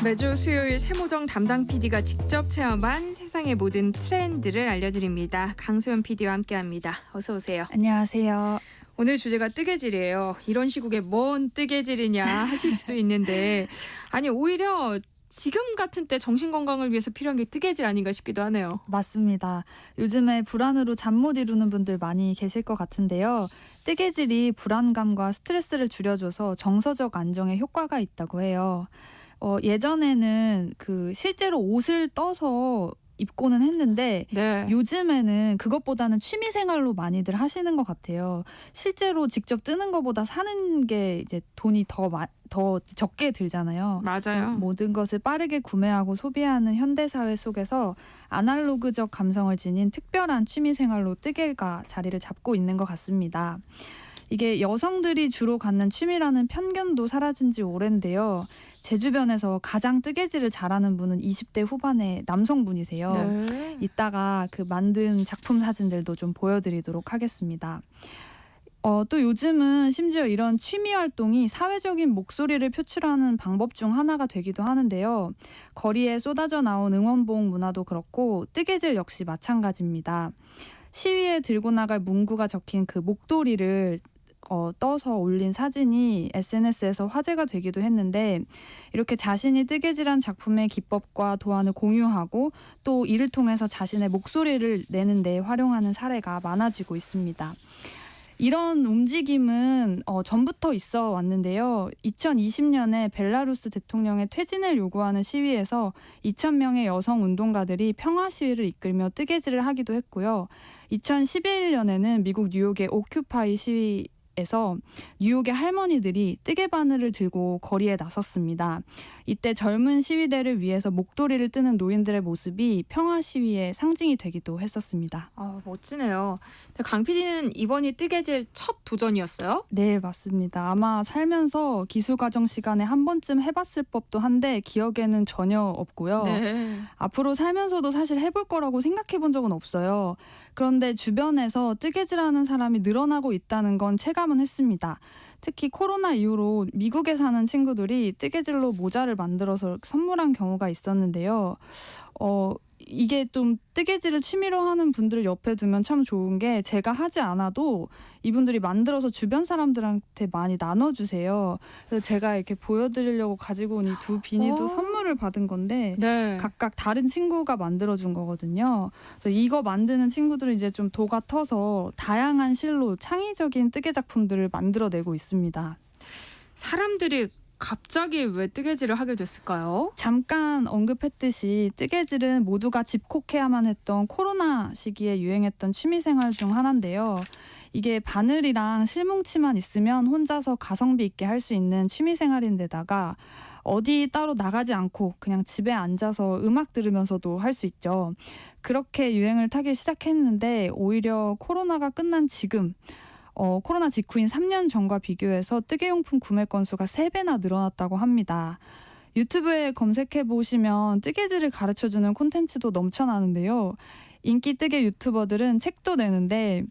매주 수요일 세모정 담당 PD가 직접 체험한 세상의 모든 트렌드를 알려드립니다. 강소연 PD와 함께합니다. 어서 오세요. 안녕하세요. 오늘 주제가 뜨개질이에요. 이런 시국에 뭔 뜨개질이냐 하실 수도 있는데 아니 오히려 지금 같은 때 정신 건강을 위해서 필요한 게 뜨개질 아닌가 싶기도 하네요. 맞습니다. 요즘에 불안으로 잠 못 이루는 분들 많이 계실 것 같은데요. 뜨개질이 불안감과 스트레스를 줄여줘서 정서적 안정에 효과가 있다고 해요. 예전에는 실제로 옷을 떠서 입고는 했는데 네. 요즘에는 그것보다는 취미 생활로 많이들 하시는 것 같아요. 실제로 직접 뜨는 것보다 사는 게 이제 돈이 더 적게 들잖아요. 맞아요. 모든 것을 빠르게 구매하고 소비하는 현대 사회 속에서 아날로그적 감성을 지닌 특별한 취미 생활로 뜨개가 자리를 잡고 있는 것 같습니다. 이게 여성들이 주로 갖는 취미라는 편견도 사라진 지 오랜데요. 제 주변에서 가장 뜨개질을 잘하는 분은 20대 후반의 남성분이세요. 네. 이따가 그 만든 작품 사진들도 좀 보여드리도록 하겠습니다. 또 요즘은 심지어 이런 취미 활동이 사회적인 목소리를 표출하는 방법 중 하나가 되기도 하는데요. 거리에 쏟아져 나온 응원봉 문화도 그렇고 뜨개질 역시 마찬가지입니다. 시위에 들고 나갈 문구가 적힌 그 목도리를 떠서 올린 사진이 SNS에서 화제가 되기도 했는데 이렇게 자신이 뜨개질한 작품의 기법과 도안을 공유하고 또 이를 통해서 자신의 목소리를 내는 데 활용하는 사례가 많아지고 있습니다. 이런 움직임은 전부터 있어 왔는데요. 2020년에 벨라루스 대통령의 퇴진을 요구하는 시위에서 2,000명의 여성 운동가들이 평화 시위를 이끌며 뜨개질을 하기도 했고요. 2011년에는 미국 뉴욕의 오큐파이 시위에서 뉴욕의 할머니들이 뜨개 바늘을 들고 거리에 나섰습니다. 이때 젊은 시위대를 위해서 목도리를 뜨는 노인들의 모습이 평화 시위의 상징이 되기도 했었습니다. 멋지네요. 강 PD는 이번이 뜨개질 첫 도전이었어요? 네, 맞습니다. 아마 살면서 기술과정 시간에 한 번쯤 해봤을 법도 한데 기억에는 전혀 없고요. 네. 앞으로 살면서도 사실 해볼 거라고 생각해 본 적은 없어요. 그런데 주변에서 뜨개질하는 사람이 늘어나고 있다는 건 체감은 했습니다. 특히 코로나 이후로 미국에 사는 친구들이 뜨개질로 모자를 만들어서 선물한 경우가 있었는데요. 이게 좀 뜨개질을 취미로 하는 분들을 옆에 두면 참 좋은 게 제가 하지 않아도 이분들이 만들어서 주변 사람들한테 많이 나눠주세요. 그래서 제가 이렇게 보여드리려고 가지고 온 이 두 비니도 선물을 받은 건데 네. 각각 다른 친구가 만들어준 거거든요. 그래서 이거 만드는 친구들은 이제 좀 도가 터서 다양한 실로 창의적인 뜨개 작품들을 만들어내고 있습니다. 사람들이 갑자기 왜 뜨개질을 하게 됐을까요? 잠깐 언급했듯이 뜨개질은 모두가 집콕해야만 했던 코로나 시기에 유행했던 취미생활 중 하나인데요. 이게 바늘이랑 실뭉치만 있으면 혼자서 가성비 있게 할 수 있는 취미생활인데다가 어디 따로 나가지 않고 그냥 집에 앉아서 음악 들으면서도 할 수 있죠. 그렇게 유행을 타기 시작했는데 오히려 코로나가 끝난 지금 코로나 직후인 3년 전과 비교해서 뜨개용품 구매 건수가 3배나 늘어났다고 합니다. 유튜브에 검색해보시면 뜨개질을 가르쳐주는 콘텐츠도 넘쳐나는데요. 인기 뜨개 유튜버들은 책도 내는데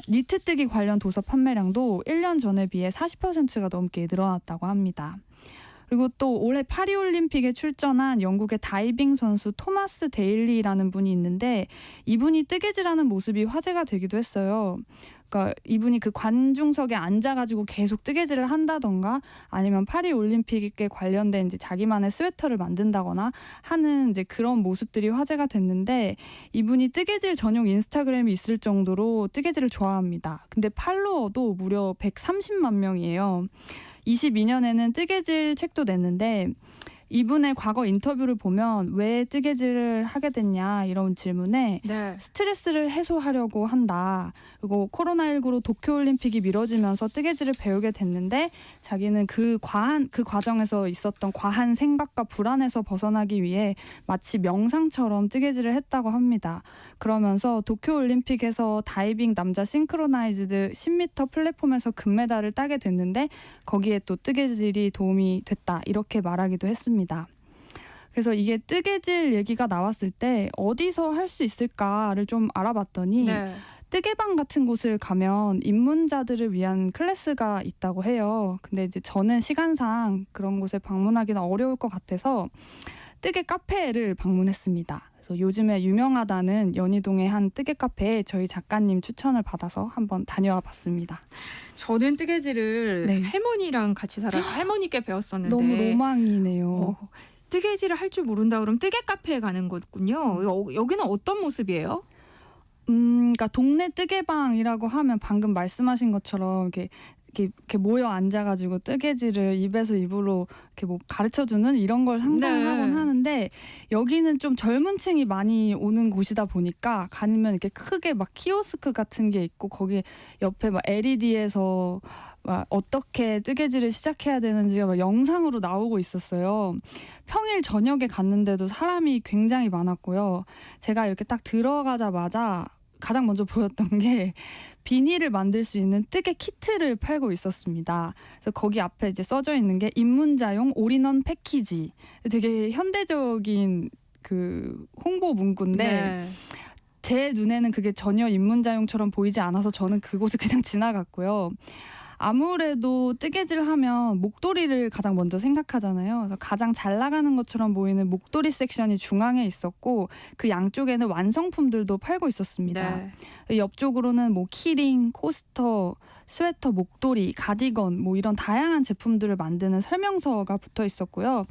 니트 뜨기 관련 도서 판매량도 1년 전에 비해 40%가 넘게 늘어났다고 합니다. 그리고 또 올해 파리올림픽에 출전한 영국의 다이빙 선수 토마스 데일리라는 분이 있는데 이분이 뜨개질하는 모습이 화제가 되기도 했어요. 그러니까 이분이 그 관중석에 앉아가지고 계속 뜨개질을 한다던가 아니면 파리올림픽에 관련된 이제 자기만의 스웨터를 만든다거나 하는 이제 그런 모습들이 화제가 됐는데 이분이 뜨개질 전용 인스타그램이 있을 정도로 뜨개질을 좋아합니다. 근데 팔로워도 무려 130만 명이에요. 22년에는 뜨개질 책도 냈는데 이분의 과거 인터뷰를 보면 왜 뜨개질을 하게 됐냐 이런 질문에 네. 스트레스를 해소하려고 한다. 그리고 코로나19로 도쿄올림픽이 미뤄지면서 뜨개질을 배우게 됐는데 자기는 그 과정에서 있었던 과한 생각과 불안에서 벗어나기 위해 마치 명상처럼 뜨개질을 했다고 합니다. 그러면서 도쿄올림픽에서 다이빙 남자 싱크로나이즈드 10m 플랫폼에서 금메달을 따게 됐는데 거기에 또 뜨개질이 도움이 됐다. 이렇게 말하기도 했습니다. 그래서 이게 뜨개질 얘기가 나왔을 때 어디서 할 수 있을까를 좀 알아봤더니 네. 뜨개방 같은 곳을 가면 입문자들을 위한 클래스가 있다고 해요. 근데 이제 저는 시간상 그런 곳에 방문하기는 어려울 것 같아서 뜨개 카페를 방문했습니다. 그래서 요즘에 유명하다는 연희동의 한 뜨개 카페에 저희 작가님 추천을 받아서 한번 다녀와 봤습니다. 저는 뜨개질을 네. 할머니랑 같이 살아서 할머니께 배웠었는데 너무 로망이네요. 뜨개질을 할 줄 모른다 그러면 뜨개 카페에 가는 거군요. 여기는 어떤 모습이에요? 그러니까 동네 뜨개방이라고 하면 방금 말씀하신 것처럼 이렇게 모여 앉아가지고 뜨개질을 입에서 입으로 이렇게 뭐 가르쳐주는 이런 걸 상상하곤 네. 하는데 여기는 좀 젊은 층이 많이 오는 곳이다 보니까 가면 이렇게 크게 막 키오스크 같은 게 있고 거기 옆에 막 LED에서 막 어떻게 뜨개질을 시작해야 되는지가 막 영상으로 나오고 있었어요. 평일 저녁에 갔는데도 사람이 굉장히 많았고요. 제가 이렇게 딱 들어가자마자 가장 먼저 보였던 게 비닐을 만들 수 있는 뜨개 키트를 팔고 있었습니다. 그래서 거기 앞에 이제 써져 있는 게 입문자용 올인원 패키지. 되게 현대적인 그 홍보 문구인데 네. 제 눈에는 그게 전혀 입문자용처럼 보이지 않아서 저는 그곳을 그냥 지나갔고요. 아무래도 뜨개질 하면 목도리를 가장 먼저 생각하잖아요. 그래서 가장 잘 나가는 것처럼 보이는 목도리 섹션이 중앙에 있었고 그 양쪽에는 완성품들도 팔고 있었습니다. 네. 옆쪽으로는 뭐 키링, 코스터, 스웨터, 목도리, 가디건 뭐 이런 다양한 제품들을 만드는 설명서가 붙어 있었고요.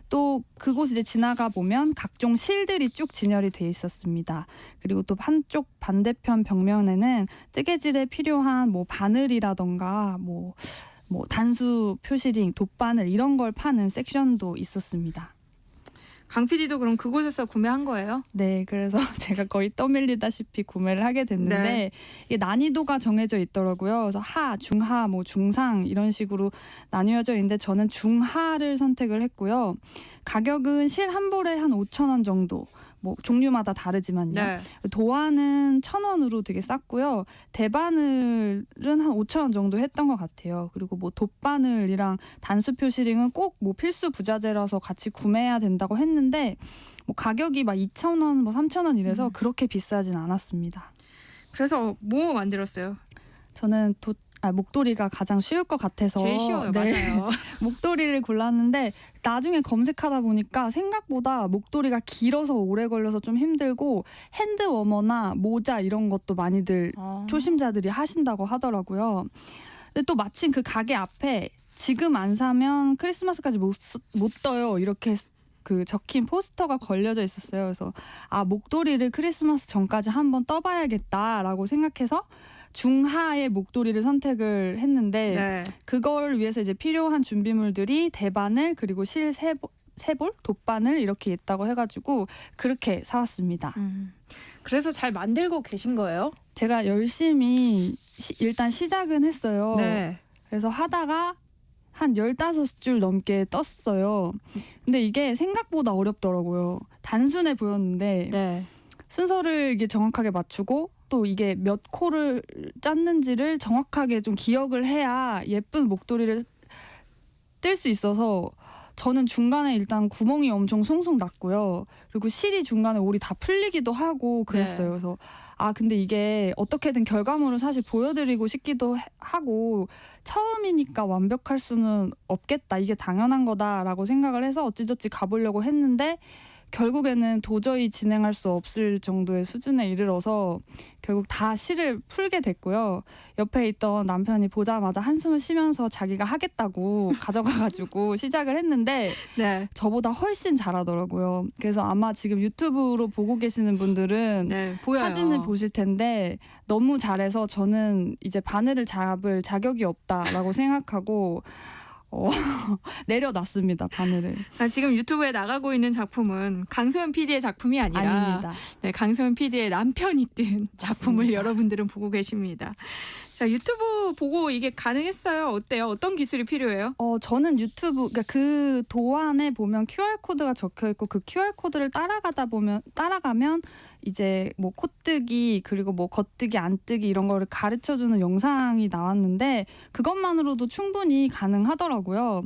또 그곳 이제 지나가 보면 각종 실들이 쭉 진열이 돼 있었습니다. 그리고 또 한쪽 반대편 벽면에는 뜨개질에 필요한 뭐 바늘이라던가 뭐 단수 표시링, 돗바늘 이런 걸 파는 섹션도 있었습니다. 강 PD도 그럼 그곳에서 구매한 거예요? 네, 그래서 제가 거의 떠밀리다시피 구매를 하게 됐는데 네. 이게 난이도가 정해져 있더라고요. 그래서 하, 중하, 뭐 중상 이런 식으로 나뉘어져 있는데 저는 중하를 선택을 했고요. 가격은 실 한 볼에 한 5,000원 정도. 뭐 종류마다 다르지만요. 네. 도안은 1,000원으로 되게 쌌고요. 대바늘은 한 5,000원 정도 했던 것 같아요. 그리고 뭐 돗바늘이랑 단수 표시링은 꼭 뭐 필수 부자재라서 같이 구매해야 된다고 했는데 뭐 가격이 막 2,000원, 뭐 3,000원 이래서 그렇게 비싸진 않았습니다. 그래서 뭐 만들었어요? 저는 목도리가 가장 쉬울 것 같아서 제일 쉬워요. 네. 맞아요. 목도리를 골랐는데 나중에 검색하다 보니까 생각보다 목도리가 길어서 오래 걸려서 좀 힘들고 핸드워머나 모자 이런 것도 많이들 초심자들이 하신다고 하더라고요. 근데 또 마침 그 가게 앞에 지금 안 사면 크리스마스까지 못 떠요 이렇게 그 적힌 포스터가 걸려져 있었어요. 그래서 목도리를 크리스마스 전까지 한번 떠봐야겠다라고 생각해서 중하의 목도리를 선택을 했는데 네. 그걸 위해서 이제 필요한 준비물들이 대바늘 그리고 실 세 볼, 돗바늘 이렇게 있다고 해가지고 그렇게 사왔습니다. 그래서 잘 만들고 계신 거예요? 제가 열심히 일단 시작은 했어요. 네. 그래서 하다가 한 15줄 넘게 떴어요. 근데 이게 생각보다 어렵더라고요. 단순해 보였는데 네. 순서를 이게 정확하게 맞추고 또 이게 몇 코를 짰는지를 정확하게 좀 기억을 해야 예쁜 목도리를 뜰 수 있어서 저는 중간에 일단 구멍이 엄청 숭숭 났고요. 그리고 실이 중간에 올이 다 풀리기도 하고 그랬어요. 네. 그래서 근데 이게 어떻게든 결과물을 사실 보여드리고 싶기도 하고 처음이니까 완벽할 수는 없겠다. 이게 당연한 거다라고 생각을 해서 어찌저찌 가보려고 했는데 결국에는 도저히 진행할 수 없을 정도의 수준에 이르러서 결국 다 실을 풀게 됐고요. 옆에 있던 남편이 보자마자 한숨을 쉬면서 자기가 하겠다고 가져가가지고 시작을 했는데 네. 저보다 훨씬 잘하더라고요. 그래서 아마 지금 유튜브로 보고 계시는 분들은 네. 보여요. 사진을 보실 텐데 너무 잘해서 저는 이제 바늘을 잡을 자격이 없다라고 생각하고 내려놨습니다. 바늘을. 지금 유튜브에 나가고 있는 작품은 강소연 PD의 작품이 아니라 아닙니다. 네, 강소연 PD의 남편이 뜬 작품을 맞습니다. 여러분들은 보고 계십니다. 자, 유튜브 보고 이게 가능했어요? 어때요? 어떤 기술이 필요해요? 저는 유튜브 그러니까 그 도안에 보면 QR 코드가 적혀 있고 그 QR 코드를 따라가면 이제 뭐 콧뜨기 그리고 뭐 겉뜨기 안뜨기 이런 거를 가르쳐 주는 영상이 나왔는데 그것만으로도 충분히 가능하더라고요.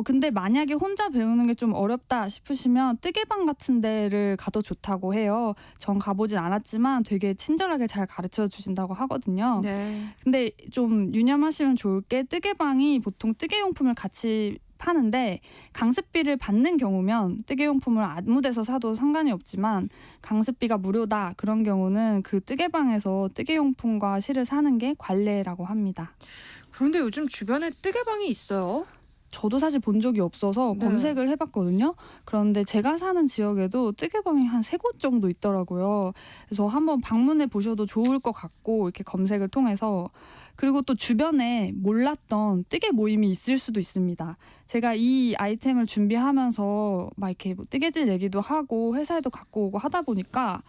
근데 만약에 혼자 배우는 게 좀 어렵다 싶으시면 뜨개방 같은 데를 가도 좋다고 해요. 전 가보진 않았지만 되게 친절하게 잘 가르쳐 주신다고 하거든요. 네. 근데 좀 유념하시면 좋을 게 뜨개방이 보통 뜨개용품을 같이 파는데 강습비를 받는 경우면 뜨개용품을 아무 데서 사도 상관이 없지만 강습비가 무료다 그런 경우는 그 뜨개방에서 뜨개용품과 실을 사는 게 관례라고 합니다. 그런데 요즘 주변에 뜨개방이 있어요. 저도 사실 본 적이 없어서 네. 검색을 해봤거든요. 그런데 제가 사는 지역에도 뜨개방이 한 3곳 정도 있더라고요. 그래서 한번 방문해 보셔도 좋을 것 같고 이렇게 검색을 통해서 그리고 또 주변에 몰랐던 뜨개 모임이 있을 수도 있습니다. 제가 이 아이템을 준비하면서 막 이렇게 뭐 뜨개질 얘기도 하고 회사에도 갖고 오고 하다 보니까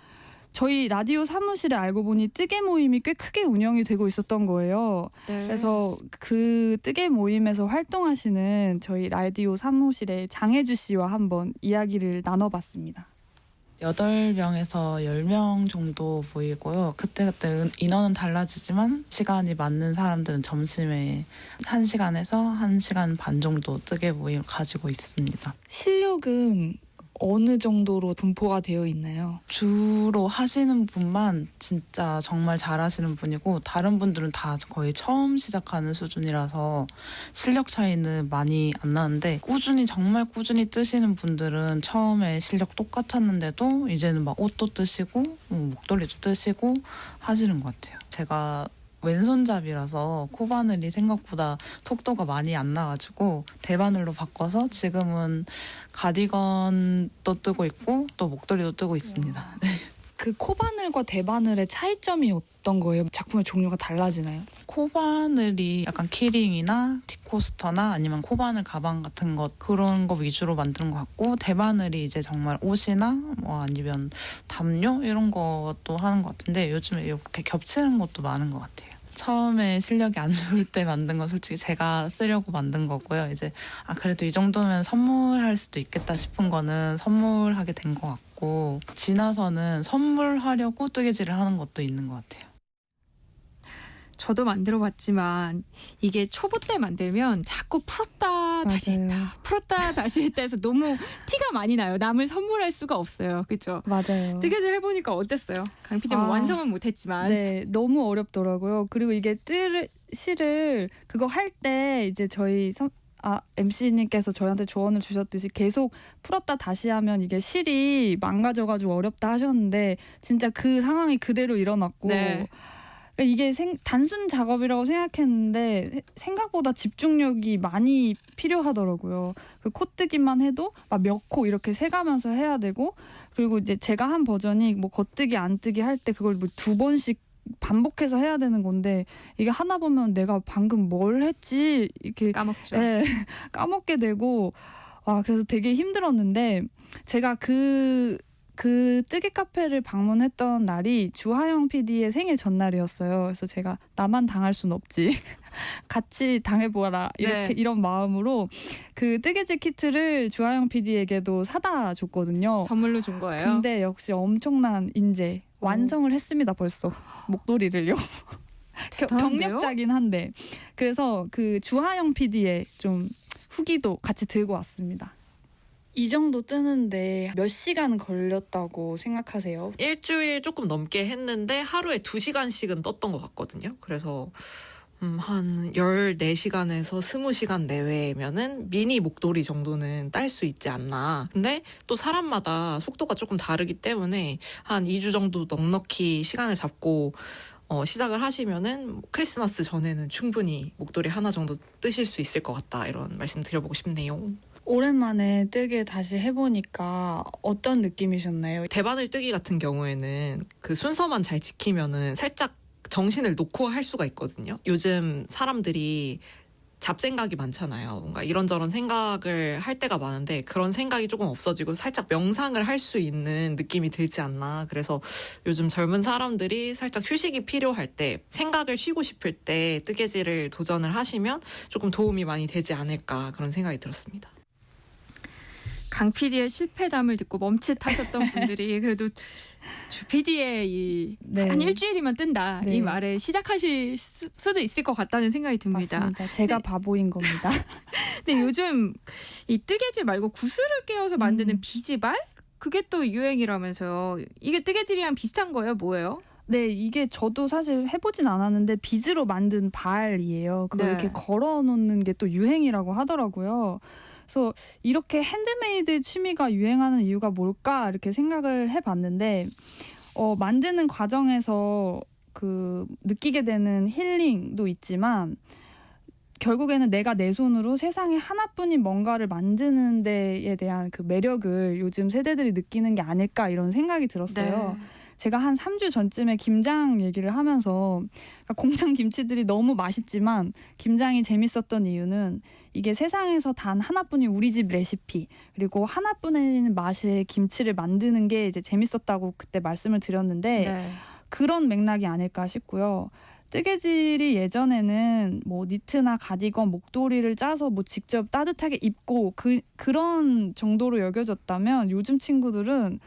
저희 라디오 사무실에 알고 보니 뜨개 모임이 꽤 크게 운영이 되고 있었던 거예요. 네. 그래서 그 뜨개 모임에서 활동하시는 저희 라디오 사무실의 장혜주 씨와 한번 이야기를 나눠봤습니다. 8명에서 10명 정도 모이고요. 그때그때 인원은 달라지지만 시간이 맞는 사람들은 점심에 1시간에서 1시간 반 정도 뜨개 모임을 가지고 있습니다. 실력은 어느 정도로 분포가 되어 있나요? 주로 하시는 분만 진짜 정말 잘하시는 분이고 다른 분들은 다 거의 처음 시작하는 수준이라서 실력 차이는 많이 안 나는데 정말 꾸준히 뜨시는 분들은 처음에 실력 똑같았는데도 이제는 막 옷도 뜨시고 목도리도 뜨시고 하시는 것 같아요. 제가 왼손잡이라서 코바늘이 생각보다 속도가 많이 안 나가지고 대바늘로 바꿔서 지금은 가디건도 뜨고 있고 또 목도리도 뜨고 있습니다. 네. 그 코바늘과 대바늘의 차이점이 어떤 거예요? 작품의 종류가 달라지나요? 코바늘이 약간 키링이나 티코스터나 아니면 코바늘 가방 같은 것 그런 거 위주로 만드는 것 같고 대바늘이 이제 정말 옷이나 뭐 아니면 담요 이런 것도 하는 것 같은데 요즘에 이렇게 겹치는 것도 많은 것 같아요. 처음에 실력이 안 좋을 때 만든 건 솔직히 제가 쓰려고 만든 거고요. 이제 그래도 이 정도면 선물할 수도 있겠다 싶은 거는 선물하게 된 것 같고 지나서는 선물하려고 뜨개질을 하는 것도 있는 것 같아요. 저도 만들어 봤지만 이게 초보 때 만들면 자꾸 풀었다 다시 맞아요. 했다 풀었다 다시 했다 해서 너무 티가 많이 나요. 남을 선물할 수가 없어요. 그렇죠? 맞아요. 뜨개질 해보니까 어땠어요? 강 PD는 완성은 못했지만 네, 너무 어렵더라고요. 그리고 이게 실을 그거 할 때 이제 저희 MC님께서 저희한테 조언을 주셨듯이 계속 풀었다 다시 하면 이게 실이 망가져가지고 어렵다 하셨는데 진짜 그 상황이 그대로 일어났고 네. 이게 단순 작업이라고 생각했는데 생각보다 집중력이 많이 필요하더라고요. 그 코뜨기만 해도 막 몇 코 이렇게 세가면서 해야 되고 그리고 이제 제가 한 버전이 뭐 겉뜨기 안뜨기 할 때 그걸 뭐 2번씩 반복해서 해야 되는 건데 이게 하나 보면 내가 방금 뭘 했지 이렇게 까먹죠. 네, 까먹게 되고 그래서 되게 힘들었는데 제가 그 뜨개 카페를 방문했던 날이 주하영 PD의 생일 전날이었어요. 그래서 제가 나만 당할 순 없지. 같이 당해보아라. 이런 마음으로 그 뜨개질 키트를 주하영 PD에게도 사다 줬거든요. 선물로 준 거예요. 근데 역시 엄청난 인재. 완성을 했습니다. 벌써. 목도리를요. 대단한데요? 경력자긴 한데. 그래서 그 주하영 PD의 좀 후기도 같이 들고 왔습니다. 이 정도 뜨는데 몇 시간 걸렸다고 생각하세요? 일주일 조금 넘게 했는데 하루에 2시간씩은 떴던 것 같거든요. 그래서 한 14시간에서 20시간 내외면은 미니 목도리 정도는 딸 수 있지 않나. 근데 또 사람마다 속도가 조금 다르기 때문에 한 2주 정도 넉넉히 시간을 잡고 시작을 하시면은 크리스마스 전에는 충분히 목도리 하나 정도 뜨실 수 있을 것 같다. 이런 말씀 드려보고 싶네요. 오랜만에 뜨개 다시 해보니까 어떤 느낌이셨나요? 대바늘 뜨기 같은 경우에는 그 순서만 잘 지키면은 살짝 정신을 놓고 할 수가 있거든요. 요즘 사람들이 잡생각이 많잖아요. 뭔가 이런저런 생각을 할 때가 많은데 그런 생각이 조금 없어지고 살짝 명상을 할 수 있는 느낌이 들지 않나. 그래서 요즘 젊은 사람들이 살짝 휴식이 필요할 때, 생각을 쉬고 싶을 때 뜨개질을 도전을 하시면 조금 도움이 많이 되지 않을까 그런 생각이 들었습니다. 강 PD의 실패담을 듣고 멈칫하셨던 분들이 그래도 주 PD의 이 네. 한 일주일이면 뜬다 네. 이 말에 시작하실 수도 있을 것 같다는 생각이 듭니다. 맞습니다. 제가 네. 바보인 겁니다. 근데 요즘 이 뜨개질 말고 구슬을 깨워서 만드는 비지발 그게 또 유행이라면서요. 이게 뜨개질이랑 비슷한 거예요? 뭐예요? 네, 이게 저도 사실 해보진 않았는데 비즈로 만든 발이에요. 그걸 네. 이렇게 걸어놓는 게 또 유행이라고 하더라고요. 그래서 이렇게 핸드메이드 취미가 유행하는 이유가 뭘까 이렇게 생각을 해봤는데 만드는 과정에서 그 느끼게 되는 힐링도 있지만 결국에는 내가 내 손으로 세상에 하나뿐인 뭔가를 만드는 데에 대한 그 매력을 요즘 세대들이 느끼는 게 아닐까 이런 생각이 들었어요. 네. 제가 한 3주 전쯤에 김장 얘기를 하면서 그러니까 공장 김치들이 너무 맛있지만 김장이 재밌었던 이유는 이게 세상에서 단 하나뿐인 우리 집 레시피 그리고 하나뿐인 맛의 김치를 만드는 게 이제 재밌었다고 그때 말씀을 드렸는데 네. 그런 맥락이 아닐까 싶고요. 뜨개질이 예전에는 뭐 니트나 가디건, 목도리를 짜서 뭐 직접 따뜻하게 입고 그런 정도로 여겨졌다면 요즘 친구들은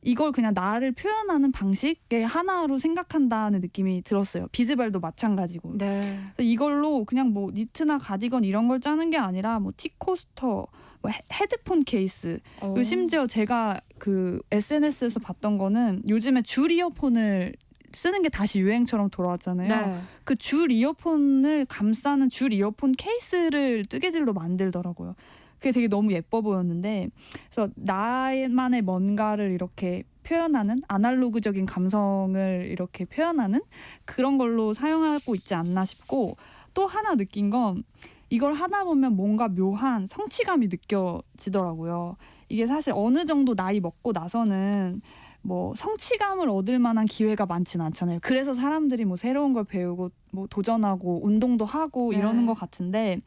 이걸 그냥 나를 표현하는 방식의 하나로 생각한다는 느낌이 들었어요. 비즈발도 마찬가지고. 네. 이걸로 그냥 뭐 니트나 가디건 이런 걸 짜는 게 아니라 뭐 티코스터, 뭐 헤드폰 케이스. 그리고 심지어 제가 그 SNS에서 봤던 거는 요즘에 줄 이어폰을 쓰는 게 다시 유행처럼 돌아왔잖아요. 네. 그 줄 이어폰을 감싸는 줄 이어폰 케이스를 뜨개질로 만들더라고요. 그게 되게 너무 예뻐 보였는데 그래서 나만의 뭔가를 이렇게 표현하는 아날로그적인 감성을 이렇게 표현하는 그런 걸로 사용하고 있지 않나 싶고 또 하나 느낀 건 이걸 하다 보면 뭔가 묘한 성취감이 느껴지더라고요. 이게 사실 어느 정도 나이 먹고 나서는 뭐 성취감을 얻을 만한 기회가 많지는 않잖아요. 그래서 사람들이 뭐 새로운 걸 배우고 뭐 도전하고 운동도 하고 네. 이러는 것 같은데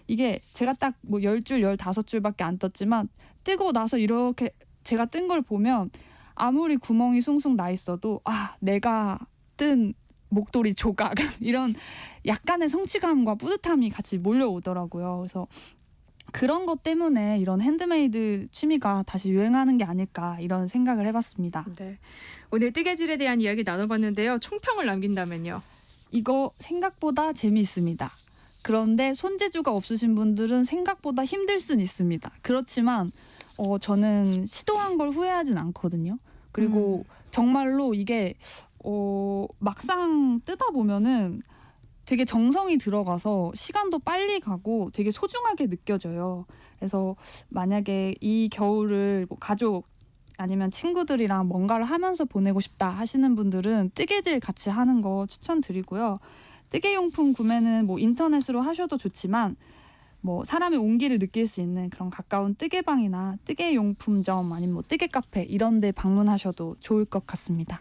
이게 제가 딱 뭐 10줄, 15줄밖에 안 떴지만 뜨고 나서 이렇게 제가 뜬 걸 보면 아무리 구멍이 숭숭 나 있어도 내가 뜬 목도리 조각 이런 약간의 성취감과 뿌듯함이 같이 몰려오더라고요. 그래서 그런 것 때문에 이런 핸드메이드 취미가 다시 유행하는 게 아닐까 이런 생각을 해봤습니다. 네. 오늘 뜨개질에 대한 이야기 나눠봤는데요. 총평을 남긴다면요. 이거 생각보다 재미있습니다. 그런데 손재주가 없으신 분들은 생각보다 힘들 순 있습니다. 그렇지만 저는 시도한 걸 후회하진 않거든요. 그리고 정말로 이게 막상 뜨다 보면은 되게 정성이 들어가서 시간도 빨리 가고 되게 소중하게 느껴져요. 그래서 만약에 이 겨울을 뭐 가족 아니면 친구들이랑 뭔가를 하면서 보내고 싶다 하시는 분들은 뜨개질 같이 하는 거 추천드리고요. 뜨개용품 구매는 뭐 인터넷으로 하셔도 좋지만 뭐 사람의 온기를 느낄 수 있는 그런 가까운 뜨개방이나 뜨개용품점 아니면 뭐 뜨개 카페 이런 데 방문하셔도 좋을 것 같습니다.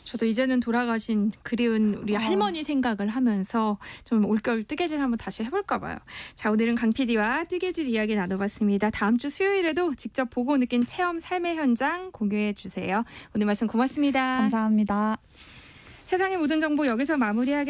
저도 이제는 돌아가신 그리운 우리 할머니 생각을 하면서 좀 올겨울 뜨개질 한번 다시 해볼까 봐요. 자, 오늘은 강 PD와 뜨개질 이야기 나눠봤습니다. 다음 주 수요일에도 직접 보고 느낀 체험 삶의 현장 공유해 주세요. 오늘 말씀 고맙습니다. 감사합니다. 세상의 모든 정보 여기서 마무리하겠습니다.